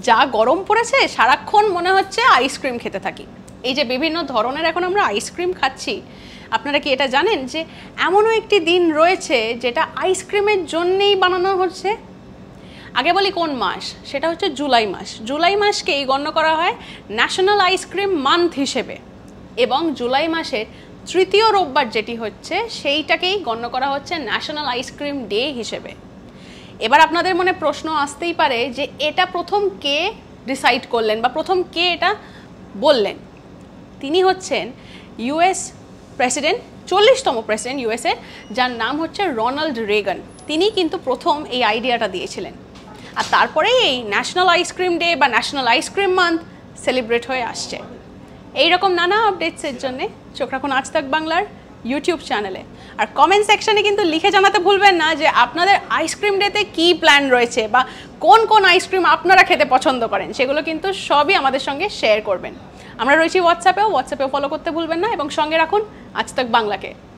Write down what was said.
যা গরম পড়েছে সারাক্ষণ মনে হচ্ছে আইসক্রিম খেতে থাকি। এই যে বিভিন্ন ধরনের এখন আমরা আইসক্রিম খাচ্ছি, আপনারা কি এটা জানেন যে এমনও একটি দিন রয়েছে যেটা আইসক্রিমের জন্যেই বানানো হচ্ছে? আগে বলি কোন মাস, সেটা হচ্ছে জুলাই মাস। জুলাই মাসকেই গণ্য করা হয় ন্যাশনাল আইসক্রিম মান্থ হিসেবে, এবং জুলাই মাসের তৃতীয় রোববার যেটি হচ্ছে সেইটাকেই গণ্য করা হচ্ছে ন্যাশনাল আইসক্রিম ডে হিসেবে। এবার আপনাদের মনে প্রশ্ন আসতেই পারে যে এটা প্রথম কে ডিসাইড করলেন বা প্রথম কে এটা বললেন? তিনি হচ্ছেন ইউএস প্রেসিডেন্ট, 40তম প্রেসিডেন্ট ইউএসের, যার নাম হচ্ছে রোনাল্ড রেগান। তিনি কিন্তু প্রথম এই আইডিয়াটা দিয়েছিলেন, আর তারপরেই এই ন্যাশনাল আইসক্রিম ডে বা ন্যাশনাল আইসক্রিম মান্থ সেলিব্রেট হয়ে আসছে। এইরকম নানা আপডেটসের জন্যে চোখ রাখুন আজ তাক বাংলার ইউটিউব চ্যানেলে। আর কমেন্ট সেকশনে কিন্তু লিখে জানাতে ভুলবেন না যে আপনাদের আইসক্রিম ডেতে কী প্ল্যান রয়েছে বা কোন কোন আইসক্রিম আপনারা খেতে পছন্দ করেন, সেগুলো কিন্তু সবই আমাদের সঙ্গে শেয়ার করবেন। আমরা রয়েছি হোয়াটসঅ্যাপেও ফলো করতে ভুলবেন না, এবং সঙ্গে রাখুন আজ তাক বাংলাকে।